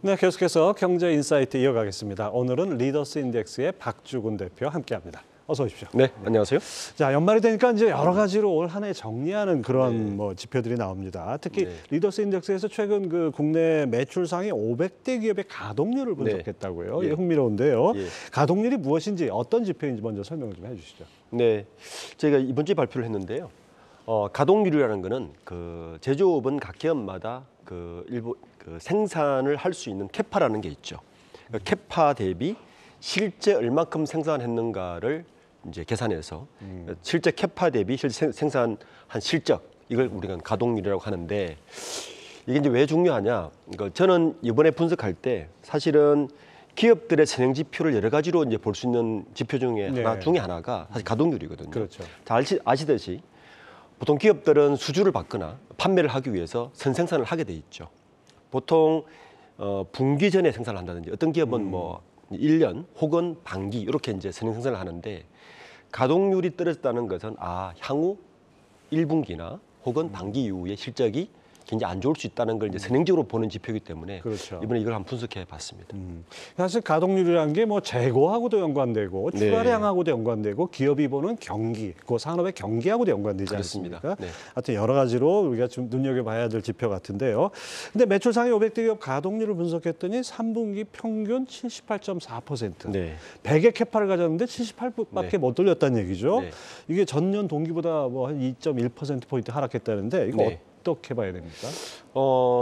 네, 계속해서 경제 인사이트 이어가겠습니다. 오늘은 리더스 인덱스의 박주근 대표 함께합니다. 어서 오십시오. 네, 안녕하세요. 자, 연말이 되니까 이제 여러 가지로 올 한 해 정리하는 그런 지표들이 나옵니다. 특히 리더스 인덱스에서 최근 그 국내 매출 상위 500대 기업의 가동률을 분석했다고요. 이게 흥미로운데요. 가동률이 무엇인지 어떤 지표인지 먼저 설명을 좀 해주시죠. 네, 저희가 이번 주에 발표를 했는데요. 가동률이라는 거는 그 제조업은 각 기업마다 일부 생산을 할 수 있는 캐파라는 게 있죠. 캐파 대비 실제 얼마큼 생산했는가를 이제 계산해서 실제 캐파 대비 실제 생산한 실적, 이걸 우리가 가동률이라고 하는데, 이게 이제 왜 중요하냐? 저는 이번에 분석할 때 사실은 기업들의 선행 지표를 여러 가지로 이제 볼 수 있는 지표 중에 하나가 사실 가동률이거든요. 그렇죠. 잘 아시듯이 보통 기업들은 수주를 받거나 판매를 하기 위해서 선생산을 하게 돼 있죠. 보통 분기 전에 생산을 한다든지, 어떤 기업은 뭐 1년 혹은 반기 이렇게 이제 선행생산을 하는데, 가동률이 떨어졌다는 것은 향후 1분기나 혹은 반기 이후에 실적이 굉장히 안 좋을 수 있다는 걸 이제 선행적으로 보는 지표이기 때문에 이번에 이걸 한번 분석해 봤습니다. 사실 가동률이라는 게 뭐 재고하고도 연관되고 출하량하고도 연관되고 기업이 보는 경기, 그 산업의 경기하고도 연관되지 않습니까? 하여튼 여러 가지로 우리가 좀 눈여겨봐야 될 지표 같은데요. 근데 매출 상위 500대 기업 가동률을 분석했더니 3분기 평균 78.4%. 100의 캐파를 가졌는데 78밖에 못 돌렸다는 얘기죠. 이게 전년 동기보다 뭐 한 2.1%포인트 하락했다는데 이거 어떻게 봐야 됩니까?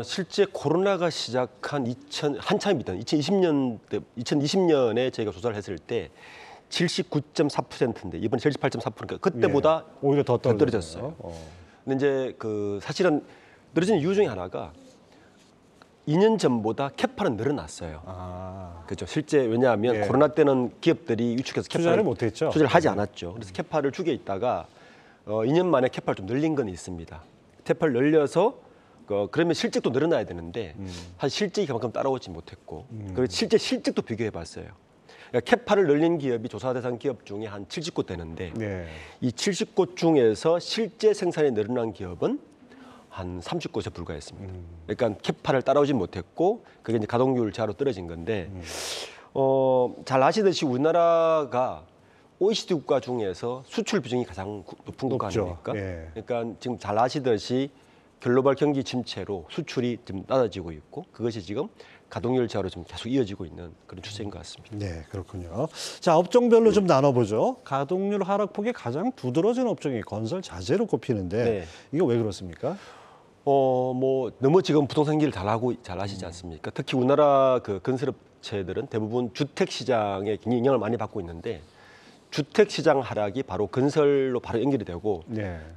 실제 코로나가 시작한 한참입니다. 2020년에 저희가 조사를 했을 때 79.4%인데 이번에 78.4%니까 그때보다 오히려 더 떨어졌어요. 근데 이제 사실은 떨어진 이유 중에 하나가 2년 전보다 캐파는 늘어났어요. 그렇죠. 실제 왜냐하면 코로나 때는 기업들이 위축해서 투자를 못했죠. 투자를 하지 않았죠. 그래서 캐파를 죽여 있다가 2년 만에 캐파를 좀 늘린 건 있습니다. 캐파를 늘려서 그러면 실적도 늘어나야 되는데 사실 실적이 그만큼 따라오지 못했고, 그리고 실제 실적도 비교해봤어요. 그러니까 캐파를 늘린 기업이 조사 대상 기업 중에 한 70곳 되는데 이 70곳 중에서 실제 생산이 늘어난 기업은 한 30곳에 불과했습니다. 그러니까 캐파를 따라오지 못했고 그게 이제 가동률 저하로 떨어진 건데, 잘 아시듯이 우리나라가 OECD 국가 중에서 수출 비중이 가장 높은 국가 아닙니까? 그러니까 지금 잘 아시듯이 글로벌 경기 침체로 수출이 좀 낮아지고 있고, 그것이 지금 가동률 저하로 좀 계속 이어지고 있는 그런 추세인 것 같습니다. 네, 그렇군요. 자, 업종별로 좀 나눠보죠. 가동률 하락폭이 가장 두드러진 업종이 건설 자재로 꼽히는데 이게 왜 그렇습니까? 뭐 너무 지금 부동산 경기를 잘 아시지 않습니까? 특히 우리나라 그 건설업체들은 대부분 주택 시장에 굉장히 영향을 많이 받고 있는데, 주택 시장 하락이 바로 건설로 바로 연결이 되고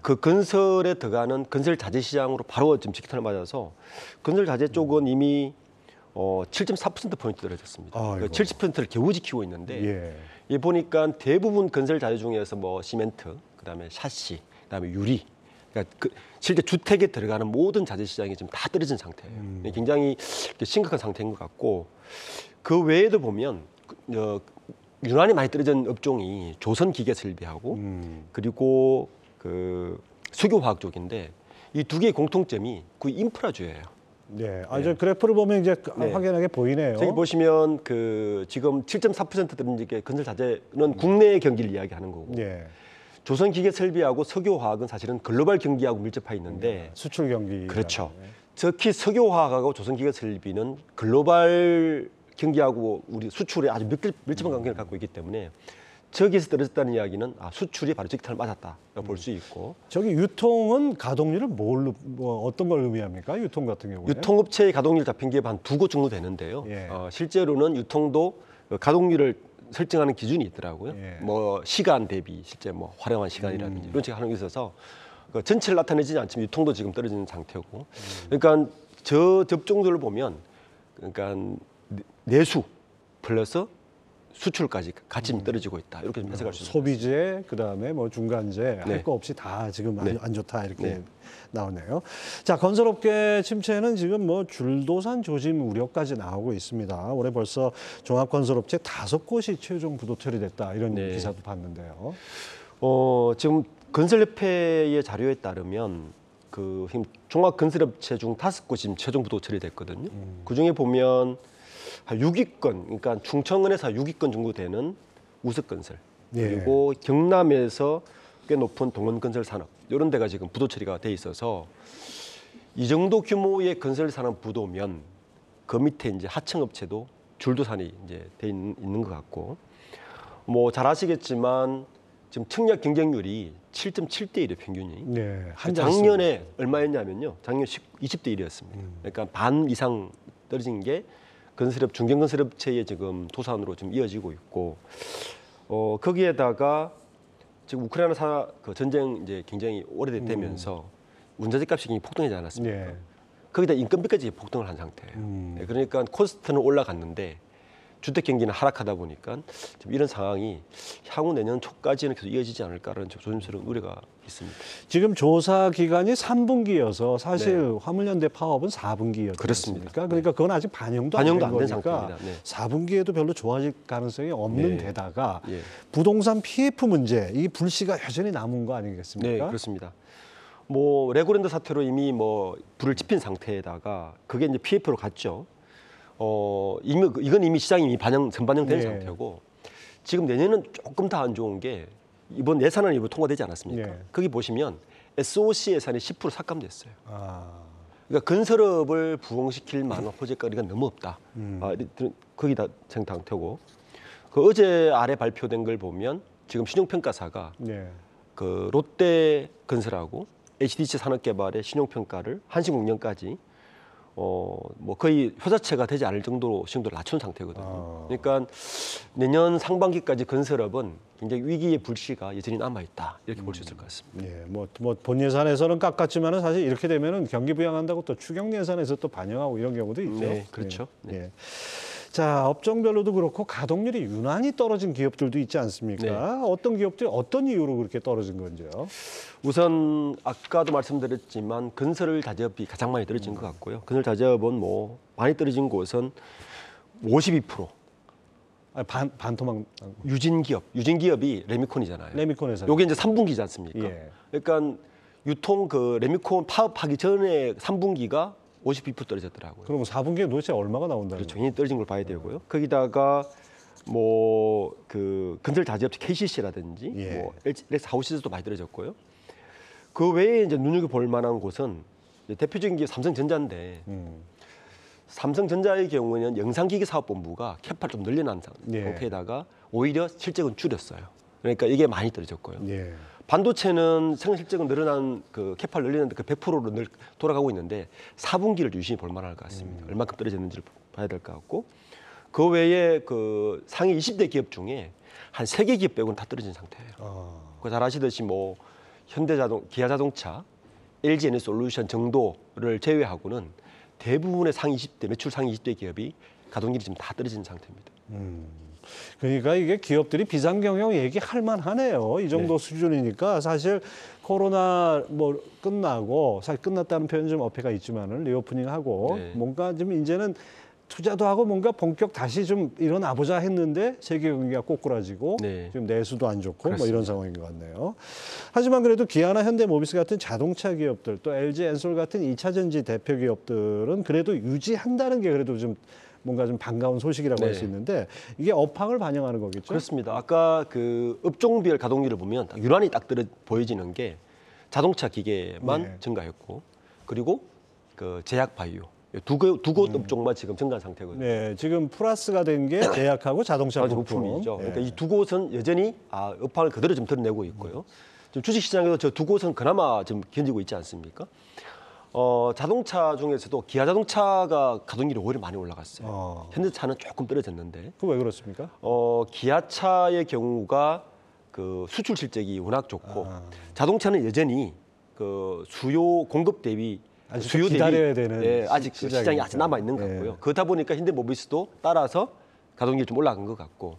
그 건설에 들어가는 건설 자재 시장으로 바로 지금 직탄을 맞아서 건설 자재 쪽은 이미 7.4%포인트 떨어졌습니다. 70%를 겨우 지키고 있는데 이 보니까 대부분 건설 자재 중에서 뭐 시멘트, 그다음에 샤시, 그다음에 유리, 그러니까 실제 주택에 들어가는 모든 자재 시장이 지금 다 떨어진 상태예요. 굉장히 심각한 상태인 것 같고, 그 외에도 보면 유난히 많이 떨어진 업종이 조선기계설비하고 그리고 석유화학 쪽인데, 이 두 개의 공통점이 거의 인프라주예요. 저 그래프를 보면 이제 확연하게 보이네요. 저기 보시면 지금 7.4% 떨어진 게 건설 자재는 국내 경기를 이야기하는 거고, 조선기계설비하고 석유화학은 사실은 글로벌 경기하고 밀접해 있는데 수출 경기. 그렇죠. 특히 석유화학하고 조선기계설비는 글로벌 경기하고 우리 수출에 아주 밀접한 관계를 갖고 있기 때문에 저기에서 떨어졌다는 이야기는 수출이 바로 직탄을 맞았다고 볼 수 있고, 저기 유통은 가동률을 어떤 걸 의미합니까? 유통 같은 경우에 유통업체의 가동률 잡힌 게 한 2곳 정도 되는데요. 실제로는 유통도 가동률을 설정하는 기준이 있더라고요. 뭐 시간 대비 실제 뭐 활용한 시간이라든지 이런 식으로 하는 게 있어서 전체를 나타내지 않지만 유통도 지금 떨어지는 상태고, 그러니까 저 업종들을 보면 그러니까 내수 플러스 수출까지 같이 떨어지고 있다, 이렇게 좀 해석할 수 있습니다. 소비재, 그다음에 뭐 중간재 할 거 없이 다 지금 안 좋다 이렇게 나오네요. 자, 건설업계 침체는 지금 뭐 줄도산 조짐 우려까지 나오고 있습니다. 올해 벌써 종합건설업체 5곳이 최종 부도 처리됐다, 이런 기사도 봤는데요. 지금 건설협회의 자료에 따르면 그 지금 종합건설업체 중 5곳이 지금 최종 부도 처리됐거든요. 그 중에 보면 한 6위권, 그러니까 충청은에서 6위권 정도 되는 우석건설, 그리고 경남에서 꽤 높은 동원건설산업 이런 데가 지금 부도 처리가 돼 있어서 이 정도 규모의 건설산업 부도면 그 밑에 이제 하청업체도 줄도산이 이제 돼 있는 것 같고, 뭐 잘 아시겠지만 지금 청약 경쟁률이 7.7대 1의 평균이. 네, 작년에 얼마였냐면요. 작년 20대 1이었습니다. 그러니까 반 이상 떨어진 게 건설업 중견건설업체의 지금 도산으로 좀 이어지고 있고, 거기에다가 지금 우크라이나 그 전쟁 이제 굉장히 오래되면서 원자재 값이 굉장히 폭등하지 않았습니까? 네. 거기다 인건비까지 폭등을 한 상태예요. 네, 그러니까 코스트는 올라갔는데 주택 경기는 하락하다 보니까 좀 이런 상황이 향후 내년 초까지는 계속 이어지지 않을까라는 조심스러운 우려가 있습니다. 지금 조사 기간이 3분기여서 사실 화물연대 파업은 4분기였습니까? 그렇습니다. 그러니까 그건 아직 반영도 안 안 된 된 상태입니다. 거니까 네. 4분기에도 별로 좋아질 가능성이 없는 데다가 예. 부동산 PF 문제, 이 불씨가 여전히 남은 거 아니겠습니까? 네, 그렇습니다. 뭐 레고랜드 사태로 이미 뭐 불을 지핀 상태에다가 그게 이제 PF로 갔죠. 이건 이미 시장이 이미 전반영된 상태고, 지금 내년은 조금 더 안 좋은 게 이번 예산안이 일부 통과되지 않았습니까? 거기 보시면 SOC 예산이 10% 삭감됐어요. 그러니까 건설업을 부흥시킬 만한 호재거리가 너무 없다. 거기다 상태고, 그 어제 아래 발표된 걸 보면 지금 신용평가사가 그 롯데 건설하고 HDC 산업개발의 신용평가를 한시국년까지 뭐 거의 효자체가 되지 않을 정도로 신용도를 낮춘 상태거든요. 그러니까 내년 상반기까지 건설업은 굉장히 위기의 불씨가 여전히 남아 있다, 이렇게 볼 수 있을 것 같습니다. 예, 뭐 본 예산에서는 깎았지만은 사실 이렇게 되면은 경기 부양한다고 또 추경 예산에서 또 반영하고 이런 경우도 있죠. 네, 그렇죠. 예. 자, 업종별로도 그렇고 가동률이 유난히 떨어진 기업들도 있지 않습니까? 어떤 기업들이 어떤 이유로 그렇게 떨어진 건지요? 우선 아까도 말씀드렸지만 건설 자재업이 가장 많이 떨어진 것 같고요. 건설 자재업은 뭐 많이 떨어진 곳은 52%. 반토막 유진기업이 레미콘이잖아요. 레미콘에서. 요게 이제 3분기지 않습니까? 예. 그러니까 유통 그 레미콘 파업하기 전에 3분기가 52% 떨어졌더라고요. 그럼 4분기에 도대체 얼마가 나온다는 그렇죠. 굉장히 떨어진 걸 봐야 되고요. 거기다가 뭐 그 건설 자재업체 KCC라든지 뭐 LX 하우스도 많이 떨어졌고요. 그 외에 이제 눈여겨볼 만한 곳은 대표적인 게 삼성전자인데, 삼성전자의 경우에는 영상기기사업본부가 캐파를 좀 늘려놓은 상태에다가 오히려 실적은 줄였어요. 그러니까 이게 많이 떨어졌고요. 반도체는 생산 실적은 늘어난 그 캐파를 늘리는데 그 100%로 늘 돌아가고 있는데 4분기를 유심히 볼 만할 것 같습니다. 얼마큼 떨어졌는지를 봐야 될 것 같고, 그 외에 그 상위 20대 기업 중에 한 3개 기업 빼고는 다 떨어진 상태예요. 잘 아시듯이 뭐 현대자동, 기아자동차, LG에너지솔루션 정도를 제외하고는 대부분의 상위 20대, 매출 상위 20대 기업이 가동률이 지금 다 떨어진 상태입니다. 그러니까 이게 기업들이 비상경영 얘기할 만하네요. 이 정도 수준이니까 사실 코로나 뭐 끝나고, 사실 끝났다는 표현 좀 어폐가 있지만은 리오프닝하고 뭔가 좀 이제는 투자도 하고 뭔가 본격 다시 좀 일어나 보자 했는데 세계 경기가 꼬꾸라지고 지금 내수도 안 좋고 뭐 이런 상황인 것 같네요. 하지만 그래도 기아나 현대모비스 같은 자동차 기업들, 또 LG 엔솔 같은 2차 전지 대표 기업들은 그래도 유지한다는 게 그래도 좀 뭔가 좀 반가운 소식이라고 할 수 있는데, 이게 업황을 반영하는 거겠죠? 그렇습니다. 아까 그 업종별 가동률을 보면 유난히 딱 보여지는 게 자동차 기계만 증가했고, 그리고 그 제약 바이오 두 곳 업종만 지금 증가한 상태거든요. 네, 지금 플러스가 된 게 제약하고 자동차 부품이죠. 그러니까 이 두 곳은 여전히 업황을 그대로 좀 드러내고 있고요. 지금 주식시장에서 저 두 곳은 그나마 좀 견디고 있지 않습니까? 자동차 중에서도 기아 자동차가 가동률이 오히려 많이 올라갔어요. 현대차는 조금 떨어졌는데. 그 왜 그렇습니까? 기아차의 경우가 그 수출 실적이 워낙 좋고, 자동차는 여전히 그 수요 공급 대비 수요 기다려야 되는 아직 시장이 아직 남아 있는 것 같고요. 그러다 보니까 현대모비스도 따라서 가동률이 좀 올라간 것 같고,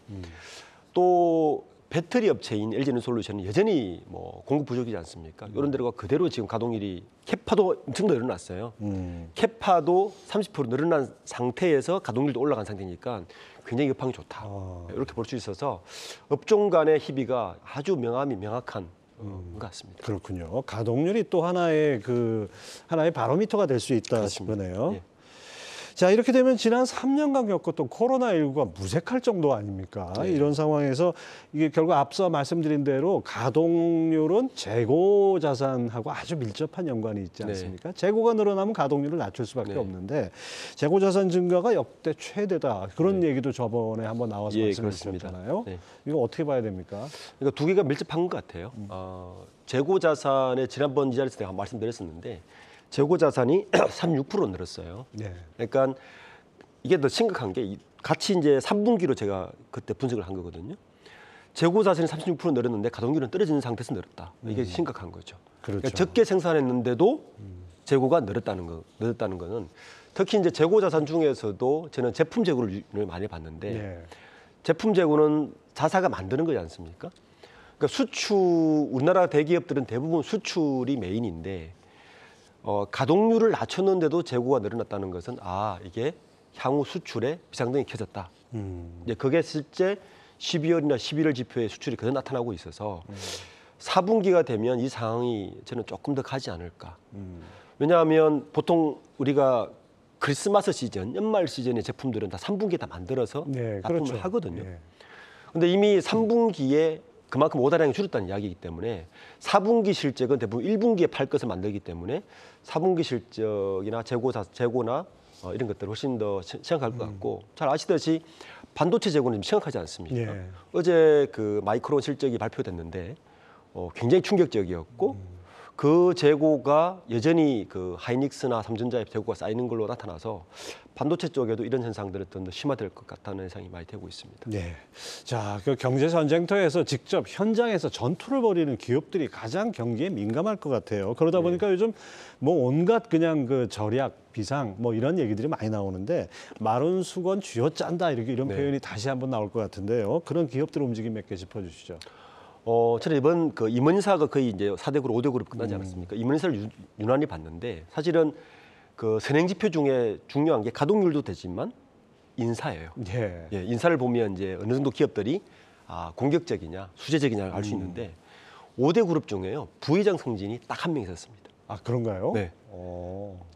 또 배터리 업체인 LG에너지솔루션은 여전히 뭐 공급 부족이지 않습니까? 이런 데가 그대로 지금 가동률이 캐파도 엄청 늘어났어요. 캐파도 30% 늘어난 상태에서 가동률도 올라간 상태니까 굉장히 업황이 좋다. 이렇게 볼 수 있어서 업종 간의 희비가 아주 명확한 것 같습니다. 그렇군요. 가동률이 또 하나의 바로미터가 될 수 있다 그렇습니다. 싶으네요. 예. 자, 이렇게 되면 지난 3년간 겪었던 코로나19가 무색할 정도 아닙니까? 네. 이런 상황에서 이게 결국 앞서 말씀드린 대로 가동률은 재고 자산하고 아주 밀접한 연관이 있지 않습니까? 재고가 늘어나면 가동률을 낮출 수밖에 없는데 재고 자산 증가가 역대 최대다. 그런 얘기도 저번에 한번 나와서 말씀해 주셨잖아요. 이거 어떻게 봐야 됩니까? 그러니까 두 개가 밀접한 것 같아요. 재고 자산에 지난번 이 자리에서 내가 말씀드렸었는데 재고 자산이 36% 늘었어요. 네. 그러니까 이게 더 심각한 게 같이 이제 3분기로 제가 그때 분석을 한 거거든요. 재고 자산이 36% 늘었는데 가동률은 떨어지는 상태에서 늘었다. 이게 심각한 거죠. 그렇죠. 그러니까 적게 생산했는데도 재고가 늘었다는 거는 특히 이제 재고 자산 중에서도 저는 제품 재고를 많이 봤는데 네. 제품 재고는 자사가 만드는 거지 않습니까? 그러니까 우리나라 대기업들은 대부분 수출이 메인인데 가동률을 낮췄는데도 재고가 늘어났다는 것은 이게 향후 수출에 비상등이 켜졌다. 이제 그게 실제 12월이나 11월 지표의 수출이 그대로 나타나고 있어서 4분기가 되면 이 상황이 저는 조금 더 가지 않을까. 왜냐하면 보통 우리가 크리스마스 시즌, 연말 시즌의 제품들은 다 3분기에 다 만들어서 납품을 하거든요. 그런데 이미 3분기에 그만큼 오다량이 줄었다는 이야기이기 때문에 4분기 실적은 대부분 1분기에 팔 것을 만들기 때문에 4분기 실적이나 재고나 이런 것들을 훨씬 더 심각할 것 같고 잘 아시듯이 반도체 재고는 좀 심각하지 않습니까? 어제 그 마이크론 실적이 발표됐는데 굉장히 충격적이었고 그 재고가 여전히 그 하이닉스나 삼성전자의 재고가 쌓이는 걸로 나타나서 반도체 쪽에도 이런 현상들은 더 심화될 것 같다는 예상이 많이 되고 있습니다. 네. 자, 그 경제 전쟁터에서 직접 현장에서 전투를 벌이는 기업들이 가장 경기에 민감할 것 같아요. 그러다 보니까 요즘 뭐 온갖 그냥 그 절약, 비상 뭐 이런 얘기들이 많이 나오는데 마른 수건 쥐어짠다 이런 표현이 다시 한번 나올 것 같은데요. 그런 기업들 움직임 몇 개 짚어주시죠. 저는 이번 그 임원사가 거의 이제 4대 그룹, 5대 그룹 끝나지 않았습니까? 임원사를 유난히 봤는데 사실은 그 선행 지표 중에 중요한 게 가동률도 되지만 인사예요. 예, 인사를 보면 이제 어느 정도 기업들이 공격적이냐, 수재적이냐 알 수 있는데 5대 그룹 중에요. 부회장 승진이 딱 한 명 있었습니다. 아, 그런가요? 네.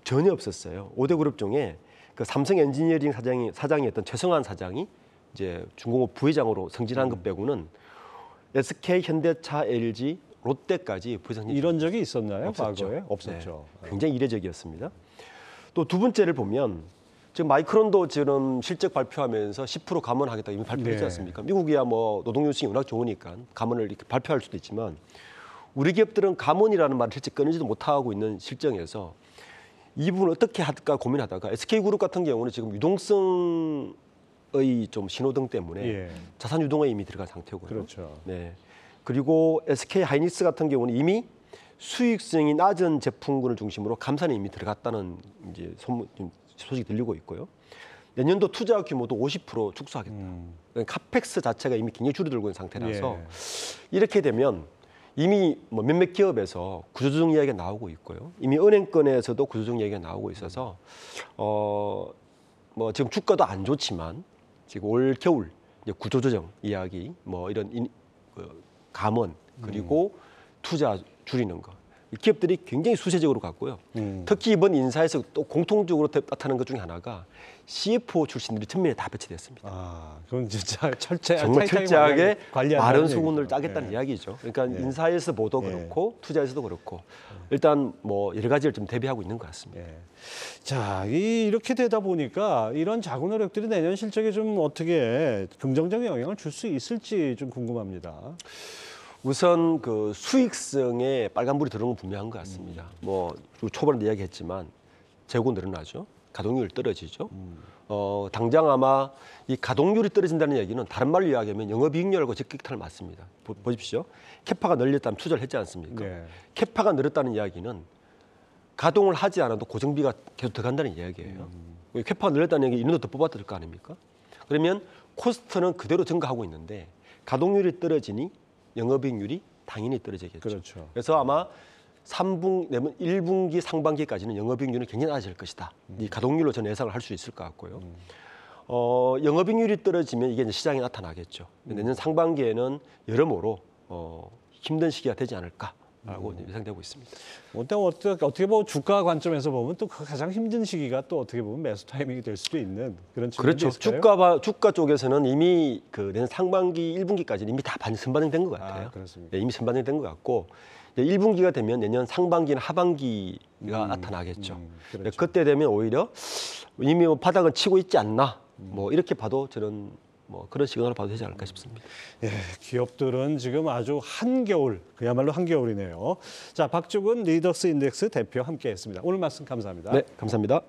전혀 없었어요. 5대 그룹 중에 그 삼성 엔지니어링 사장이었던 최성환 사장이 이제 중공업 부회장으로 승진한 것 빼고는 SK, 현대차, LG, 롯데까지 부회장 이런 적이 있었나요? 없었죠. 과거에? 없었죠. 네, 굉장히 이례적이었습니다. 또 두 번째를 보면 지금 마이크론도 지금 실적 발표하면서 10% 감원하겠다 이미 발표했지 않습니까? 미국이야 뭐 노동 요청이 워낙 좋으니까 감원을 이렇게 발표할 수도 있지만 우리 기업들은 감원이라는 말을 실제 꺼내지도 못하고 있는 실정에서 이 부분을 어떻게 할까 고민하다가 SK그룹 같은 경우는 지금 유동성의 좀 신호등 때문에 자산 유동에 이미 들어간 상태고요. 그렇죠. 네. 그리고 SK 하이닉스 같은 경우는 이미 수익성이 낮은 제품군을 중심으로 감산에 이미 들어갔다는 이제 소식이 들리고 있고요. 내년도 투자 규모도 50% 축소하겠다. 그러니까 카펙스 자체가 이미 굉장히 줄어들고 있는 상태라서 이렇게 되면 이미 뭐 몇몇 기업에서 구조조정 이야기가 나오고 있고요. 이미 은행권에서도 구조조정 이야기가 나오고 있어서 뭐 지금 주가도 안 좋지만 지금 올 겨울 이제 구조조정 이야기 뭐 이런 감원 그리고 투자 줄이는 거. 기업들이 굉장히 수세적으로 갔고요. 특히 이번 인사에서 또 공통적으로 나타나는 것 중에 하나가 CFO 출신들이 전면에 다 배치됐습니다. 그건 진짜 정말 철저하게 마른 수군을 얘기죠. 짜겠다는 이야기죠. 그러니까 인사에서 보도 그렇고 투자에서도 그렇고 일단 뭐 여러 가지를 좀 대비하고 있는 것 같습니다. 자, 이렇게 되다 보니까 이런 자구 노력들이 내년 실적에 좀 어떻게 긍정적인 영향을 줄 수 있을지 좀 궁금합니다. 우선 그 수익성에 빨간불이 들어오는 건 분명한 것 같습니다. 뭐 초반에도 이야기했지만 재고 늘어나죠. 가동률 떨어지죠. 당장 아마 이 가동률이 떨어진다는 얘기는 다른 말로 이야기하면 영업이익률하고 직격탄을 맞습니다. 보십시오. 캐파가 늘렸다면 투자를 했지 않습니까? 캐파가 늘었다는 이야기는 가동을 하지 않아도 고정비가 계속 들어간다는 이야기예요. 캐파가 늘렸다는 얘기 인원도 더 뽑아야 될 거 아닙니까? 그러면 코스트는 그대로 증가하고 있는데 가동률이 떨어지니 영업이익률이 당연히 떨어지겠죠. 그렇죠. 그래서 아마 1분기 상반기까지는 영업이익률은 굉장히 낮아질 것이다. 이 가동률로 저는 예상을 할 수 있을 것 같고요. 영업이익률이 떨어지면 이게 이제 시장에 나타나겠죠. 내년 상반기에는 여러모로 힘든 시기가 되지 않을까라고 예상되고 있습니다. 어떻게 보면 주가 관점에서 보면 또 그 가장 힘든 시기가 또 어떻게 보면 매수 타이밍이 될 수도 있는 그런 측면이 그렇죠. 있을까요? 주가 쪽에서는 이미 내년 상반기 1분기까지는 이미 다 선반영된 것 같아요. 그렇습니까? 네, 이미 선반영된 것 같고 이제 1분기가 되면 내년 상반기나 하반기가 나타나겠죠. 그렇죠. 그때 되면 오히려 이미 바닥은 치고 있지 않나 뭐 이렇게 봐도 저는 뭐 그런 시그널을 봐도 되지 않을까 싶습니다. 예, 기업들은 지금 아주 한겨울, 그야말로 한겨울이네요. 자, 박주근 리더스 인덱스 대표 함께했습니다. 오늘 말씀 감사합니다. 네, 감사합니다.